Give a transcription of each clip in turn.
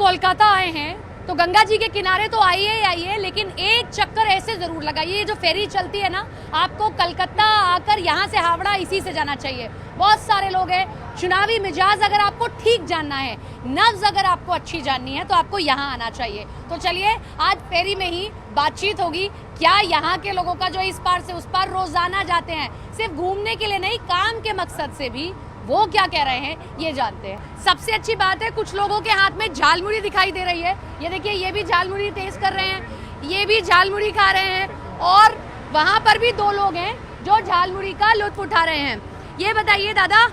कोलकाता आए हैं तो गंगा जी के किनारे तो आइए ही आइए, लेकिन एक चक्कर ऐसे जरूर लगाइए। ये जो फेरी चलती है ना, आपको कलकत्ता आकर यहाँ से हावड़ा इसी से जाना चाहिए। बहुत सारे लोग हैं। चुनावी मिजाज अगर आपको ठीक जानना है, नब्ज अगर आपको अच्छी जाननी है, तो आपको यहाँ आना चाहिए। तो चलिए आज फेरी में ही बातचीत होगी। क्या यहाँ के लोगों का जो इस पार से उस पार रोजाना जाते हैं, सिर्फ घूमने के लिए नहीं, काम के मकसद से भी, वो क्या कह रहे हैं ये जानते हैं। सबसे अच्छी बात है, कुछ लोगों के हाथ में झालमुड़ी दिखाई दे रही है। ये देखिए, ये भी झालमुड़ी टेस्ट कर रहे हैं, ये भी झालमुड़ी खा रहे हैं, और वहाँ पर भी दो लोग हैं जो झालमुड़ी का लुत्फ उठा रहे हैं। ये बताइए दादा,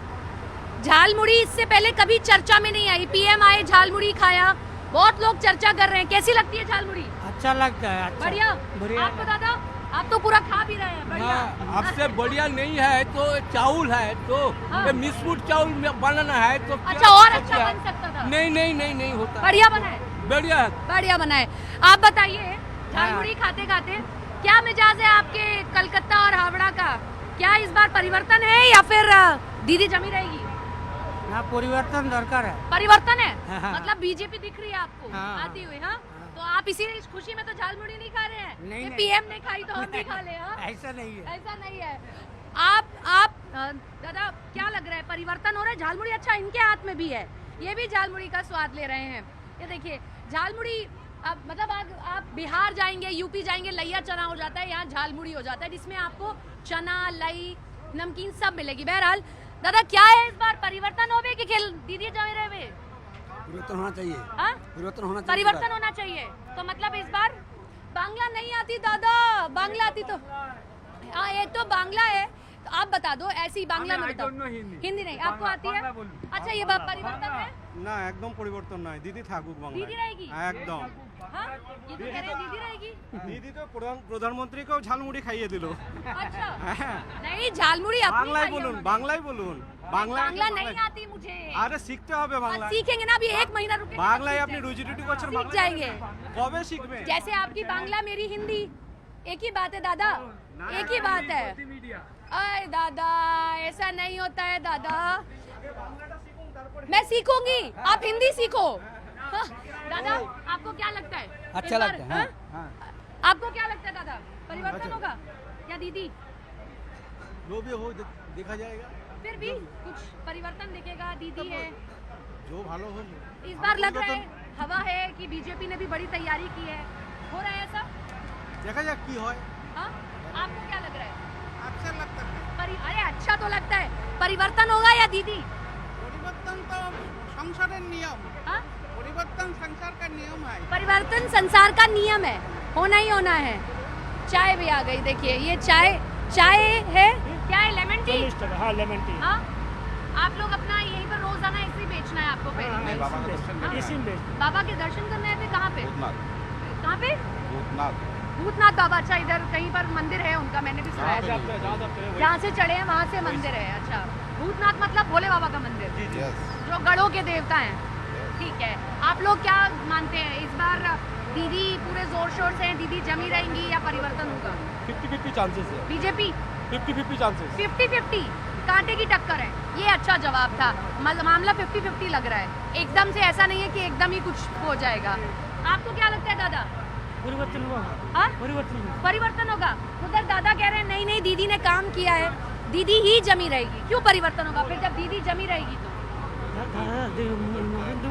झालमुड़ी इससे पहले कभी चर्चा में नहीं आई, पीएम आए, झालमुड़ी खाया, बहुत लोग चर्चा कर रहे हैं, कैसी लगती है झालमुड़ी? अच्छा लगता है। अच्छा, बढ़िया। बढ़िया। आपको दादा, आप तो पूरा खा भी रहे हैं। बढ़िया। आपसे बढ़िया नहीं है तो चावल है, तो हाँ। मिसमूट चावल बनाना है तो क्या अच्छा, और सकते अच्छा हैं? बन सकता था। नहीं होता। बढ़िया बना है, बढ़िया है। बढ़िया बना है। आप बताइए, झालमुड़ी खाते खाते क्या मिजाज है आपके कलकत्ता और हावड़ा का? क्या इस बार परिवर्तन है या फिर दीदी जमी रहेगी? ना, परिवर्तन दरकार है। परिवर्तन है, हाँ। मतलब बीजेपी दिख रही है आपको हाँ। आती हुई? हाँ, तो आप इसी खुशी में तो झालमुड़ी नहीं खा रहे हैं? नहीं, ये नहीं। पीएम ने खाई तो हम भी खा ले। हाँ? ऐसा नहीं है। ऐसा नहीं है। आप दादा, क्या लग रहा है, परिवर्तन हो रहा है? झालमुड़ी अच्छा इनके हाथ में भी है, ये भी झालमुड़ी का स्वाद ले रहे हैं। ये देखिए झालमुड़ी, अब मतलब आप बिहार जाएंगे, यूपी जाएंगे, लैया चना हो जाता है, यहाँ झालमुड़ी हो जाता है, जिसमें आपको चना, लई, नमकीन सब मिलेगी। बहरहाल दादा, क्या है इस बार परिवर्तन होवे कि खेल दीदी जमे रहे? परिवर्तन होना चाहिए। हाँ? परिवर्तन होना चाहिए। परिवर्तन होना चाहिए। तो मतलब इस बार बांग्ला नहीं आती दादा, बांग्ला आती तो, हाँ ये तो बांग्ला है, तो आप बता दो ऐसी बांग्ला में बताओ। हिंदी नहीं आपको आती है? अच्छा, ये बात परिवर्तन है না একদম পরিবর্তন নয়, দিদি থাকুক বাংলায়। दीदी रहेगी? একদম। हाँ, ये तो कह रहे हैं दीदी रहेगी। দিদি তো প্রধানমন্ত্রীকেও ঝালমুড়ি খাইয়ে দিল। अच्छा, হ্যাঁ, नहीं झालमुड़ी अपनी বাংলায় खाई है বলুন, उन्होंने। বাংলায় বলুন। बांग्ला বাংলায় नहीं आती मुझे। আরে শিখতে হবে বাংলা। सीखेंगे ना, अभी 1 महीना रुकेंगे, বাংলায় सीख আপনি जाएंगे। রুজি রুটি করছেন, सीख বাংলায় जाएंगे। কবে শিখবেন? जैसे आपकी बांग्ला मेरी हिंदी एक ही बात है दादा, एक ही बात है। अरे दादा, ऐसा नहीं होता है दादा, मैं सीखूंगी, आप हिंदी सीखो। हाँ, दादा आपको क्या लगता है? अच्छा इस बार, लगता है, हाँ? आपको क्या लगता है दादा, परिवर्तन होगा या दीदी? जो भी हो देखा जाएगा, फिर भी कुछ परिवर्तन दिखेगा, दीदी है जो ভালো हो। इस बार लग रहा है, हवा है कि बीजेपी ने भी बड़ी तैयारी की है, हो रहा है ऐसा? দেখা যাক কি হয়। हाँ, आपको क्या लग रहा है? আচ্ছা लगता है। अरे अच्छा तो लगता है, परिवर्तन होगा या दीदी? পরিবর্তন তো সংসারের নিয়ম। हाँ? পরিবর্তन संसार का नियम है। परिवर्तन संसार का नियम है, होना ही होना है। चाय भी आ गई, देखिए ये चाय है, क्या है, लेमन टी? हाँ, लेमन टी। हाँ, आप लोग अपना यहीं पर रोजाना ऐसे ही बेचना है आपको? पहले बाबा का दर्शन इसी में बाबा के दर्शन करने आए थे, कहाँ पे? कहाँ पे? भूतनाथ। भूतनाथ बाबा। अच्छा, इधर कहीं पर मंदिर है उनका, मैंने भी सुना है, जहाँ से चढ़े हैं वहाँ से मंदिर है। अच्छा, भूतनाथ मतलब भोले बाबा का मंदिर, जो गढ़ों के देवता हैं। ठीक है, आप लोग क्या मानते हैं इस बार दीदी पूरे जोर शोर से हैं, दीदी जमी रहेंगी या परिवर्तन होगा? 50-50 चांसेस है। BJP 50-50 chances. 50-50 कांटे की टक्कर है, ये अच्छा जवाब था। मामला 50-50 लग रहा है, एकदम से ऐसा नहीं है कि एकदम ही कुछ हो जाएगा। आपको क्या लगता है दादा? परिवर्तन हुआ। हाँ? परिवर्तन हुआ। परिवर्तन होगा। उधर दादा कह रहे हैं नहीं नहीं, दीदी ने काम किया है, दीदी ही जमी रहेगी। क्यों परिवर्तन होगा फिर, जब दीदी जमी रहेगी तो?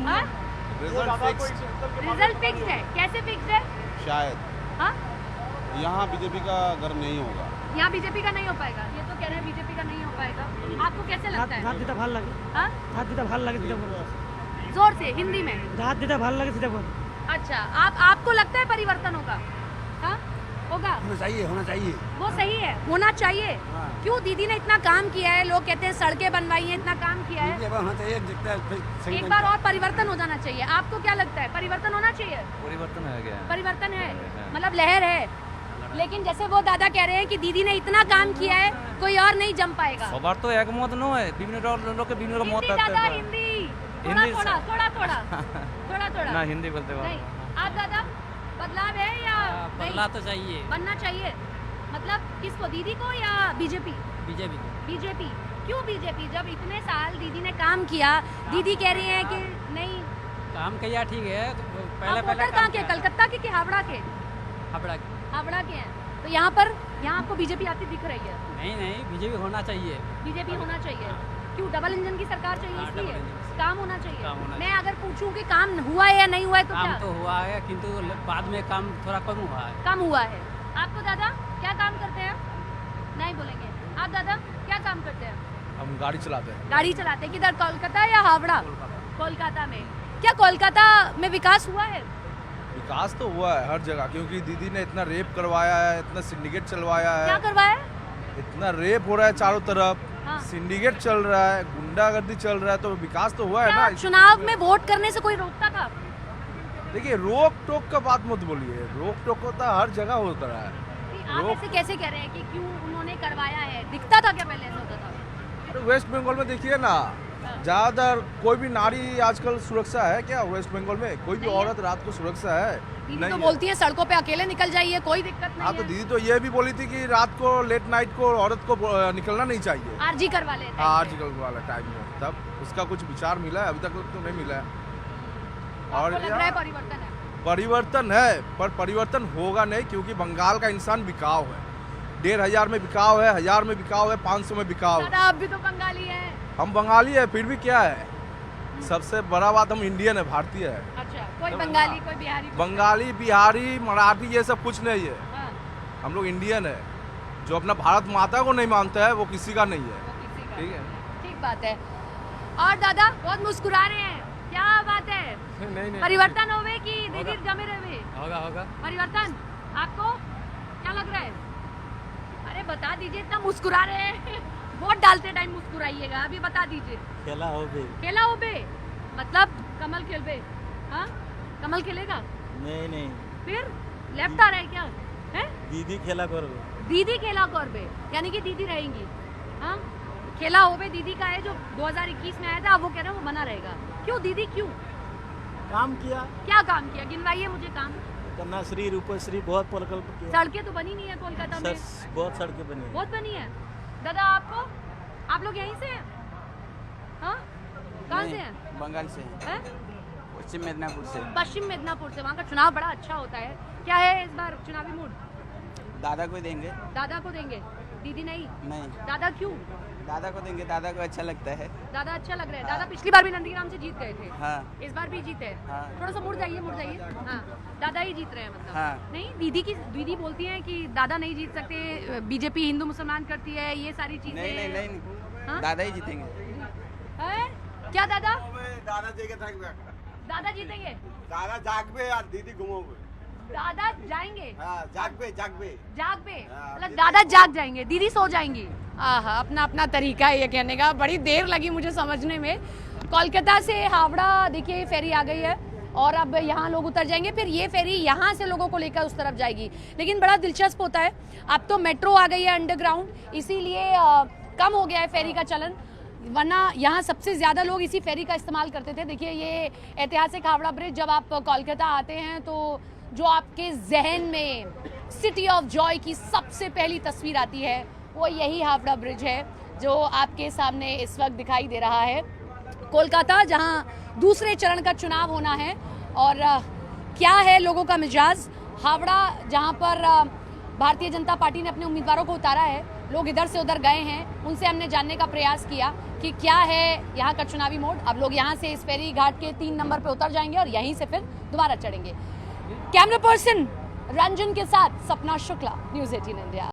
हाँ? रिजल्ट फिक्स्ड है? कैसे फिक्स्ड है? शायद हाँ? यहाँ बीजेपी का अगर नहीं होगा, यहाँ बीजेपी का नहीं हो पाएगा, ये तो कह रहे हैं बीजेपी का नहीं हो पाएगा। आपको कैसे लगता है? হাত দিতে ভাল লাগে, हाँ? হাত দিতে ভাল লাগে, দিতে বলো। जोर से हिंदी में। হাত দিতে ভাল লাগে, দিতে বলো। अच्छा, आपको लगता है परिवर्तन होगा? हाँ? होगा? होना चाहिए, होना चाहिए। वो सही है, होना चाहिए। हाँ। क्यों? दीदी ने इतना काम किया है, लोग कहते हैं सड़कें बनवाई हैं, इतना काम किया है, ये बार होना चाहिए, दिखता है फिर सही एक बार और परिवर्तन हो जाना चाहिए। आपको क्या लगता है, परिवर्तन होना चाहिए? परिवर्तन है क्या? परिवर्तन है, मतलब लहर है, लेकिन जैसे वो दादा कह रहे हैं कि दीदी ने इतना काम किया है, कोई और नहीं जम पाएगा। সবার তো একমত নয়, বিভিন্ন লোকে বিভিন্ন মত हिंदी থাকতে दादा, পারে। हिंदी हिंदी थोड़ा না হিন্দি বলতে পারো। नहीं, आप दादा बदलाव है या नहीं? तो चाहिए। बनना चाहिए, मतलब किसको, दीदी को या बीजेपी? बीजेपी। बीजेपी क्यों? बीजेपी जब इतने साल दीदी ने काम किया, दीदी कह रही है कि नहीं काम किया ठीक है तो पहले आप पहले वोटर कहाँ के, कलकत्ता के कि हावड़ा के? हावड़ा हावड़ा के हैं। तो यहाँ आपको बीजेपी आती दिख रही है? नहीं बीजेपी होना चाहिए। बीजेपी होना चाहिए। क्यों, डबल इंजन की सरकार चाहिए हाँ, इसलिए? Double engine. काम होना चाहिए। काम होना मैं अगर पूछूं कि काम हुआ है या नहीं हुआ है तो काम क्या? तो हुआ है किंतु बाद में काम थोड़ा कम हुआ है। काम हुआ है। आपको दादा क्या काम करते हैं? नहीं बोलेंगे। आप दादा क्या काम करते हैं? हम गाड़ी चलाते हैं। गाड़ी चलाते हैं। किधर, कोलकाता या हावड़ा? कोलकाता में। क्या कोलकाता में विकास हुआ है? विकास तो हुआ है हर जगह, क्योंकि दीदी ने इतना रेप करवाया है, इतना सिंडिकेट चलवाया क्या है, करवाया? इतना रेप हो रहा है चारों तरफ, हाँ। सिंडिकेट चल रहा है, गुंडागर्दी चल रहा है, तो विकास तो हुआ है क्या ना। चुनाव में वोट करने से कोई रोकता था? देखिए, रोक टोक का बात मत बोलिए, रोक टोक होता हर जगह होता रहा है। कि आप ऐसे कैसे कह रहे हैं कि क्यों उन्होंने करवाया है? दिखता था क्या पहले ऐसा होता था? तो वेस्ट बंगाल में देखिए ना, ज्यादातर कोई भी नारी आजकल सुरक्षा है क्या वेस्ट बंगाल में? कोई भी नहीं है। औरत रात को सुरक्षा है? दीदी नहीं तो है। बोलती है सड़कों पे अकेले निकल जाइए, कोई दिक्कत हाँ, नहीं तो है। दीदी तो ये भी बोली थी कि रात को लेट नाइट को औरत को निकलना नहीं चाहिए। आरजी करवा लेते हैं। हाँ, आजकल वाला टाइम में तब उसका कुछ विचार मिला है, अभी तक तो नहीं मिला है। और आपको लग रहा है परिवर्तन है? परिवर्तन है, पर परिवर्तन होगा नहीं, क्योंकि बंगाल का इंसान बिकाऊ है। 1500 में बिकाऊ है, 1000 में बिकाऊ है, 500 में बिकाऊ है। दादा आप भी तो बंगाली हैं। हम बंगाली है, फिर भी क्या है, सबसे बड़ा बात हम इंडियन है, भारतीय है। अच्छा, कोई बंगाली कोई बिहारी कुछ बंगाली, बिहारी, मराठी ये सब कुछ नहीं है। नहीं। हाँ, हम लोग इंडियन है। जो अपना भारत माता को नहीं मानता है वो किसी का नहीं है। वो किसी का ठीक है। ठीक बात है। और दादा बहुत मुस्कुरा रहे हैं, क्या बात है? नहीं परिवर्तन होवे कि दीदी जमे रहे? होगा परिवर्तन आपको क्या लग रहा है? अरे बता दीजिए, इतना मुस्कुरा रहे हैं। वोट डालते टाइम मुस्कुराइएगा, अभी बता दीजिए। खेला हो बे खेला हो बे मतलब कमल खेलबे? हाँ, कमल खेलेगा? नहीं फिर लेफ्ट आ रहा है क्या है? दीदी खेला करो। दीदी खेला करबे यानी कि दीदी रहेंगी। हाँ, खेला हो बे दीदी का है जो 2021 में आया था, अब वो कह रहे हैं वो बना रहेगा। क्यों दीदी, क्यों? काम किया, क्या काम किया? गिनवाइए मुझे काम। कन्याश्री, रूपश्री, बहुत प्रकल्प किया। सड़कें तो बनी नहीं है कोलकाता में। बहुत सड़कें बनी। बहुत बनी है। दादा आपको, आप लोग यहीं से हैं? हाँ, कहाँ से हैं? बंगाल से हैं? पश्चिम मिदनापुर से। पश्चिम मिदनापुर से। वहाँ का चुनाव बड़ा अच्छा होता है। क्या है इस बार चुनावी मूड? दादा को देंगे। दादा को देंगे, दीदी नहीं? नहीं, दादा क्यों? दादा को देंगे, दादा को अच्छा लगता है। दादा अच्छा लग रहा है। दादा पिछली बार भी नंदीग्राम से जीत गए थे। हाँ इस बार भी जीते हैं। हाँ। थोड़ा सा मुड़ जाइए हाँ, दादा ही जीत रहे हैं मतलब। हाँ। नहीं, दीदी बोलती हैं कि दादा नहीं जीत सकते, बीजेपी हिंदू मुसलमान करती है, ये सारी चीजें। नहीं हाँ? दादा ही जीतेंगे। है? क्या दादा? दादा जी के थाकबे दादा जीतेंगे? दादा जागबे और दीदी घुमोगे। दादा जाएंगे? हाँ, जागबे जाग पे हाँ, मतलब दादा जाग जाएंगे, दीदी सो जाएंगी। आहा, अपना अपना तरीका है ये कहने का। बड़ी देर लगी मुझे समझने में। कोलकाता से हावड़ा देखिए फेरी आ गई है और अब यहाँ लोग उतर जाएंगे, फिर ये फेरी यहाँ से लोगों को लेकर उस तरफ जाएगी। लेकिन बड़ा दिलचस्प होता है, अब तो मेट्रो आ गई है अंडरग्राउंड, इसीलिए कम हो गया है फेरी का चलन, वरना यहाँ सबसे ज़्यादा लोग इसी फेरी का इस्तेमाल करते थे। देखिए ये ऐतिहासिक हावड़ा ब्रिज, जब आप कोलकाता आते हैं तो जो आपके जहन में सिटी ऑफ जॉय की सबसे पहली तस्वीर आती है वो यही हावड़ा ब्रिज है जो आपके सामने इस वक्त दिखाई दे रहा है। कोलकाता जहां दूसरे चरण का चुनाव होना है और क्या है लोगों का मिजाज। हावड़ा जहां पर भारतीय जनता पार्टी ने अपने उम्मीदवारों को उतारा है, लोग इधर से उधर गए हैं, उनसे हमने जानने का प्रयास किया कि क्या है यहाँ का चुनावी मोड। अब लोग यहाँ से इस फेरी घाट के 3 नंबर पे उतर जाएंगे और यहीं से फिर दोबारा चढ़ेंगे। कैमरा पर्सन रंजन के साथ सपना शुक्ला, न्यूज़ 18 इंडिया।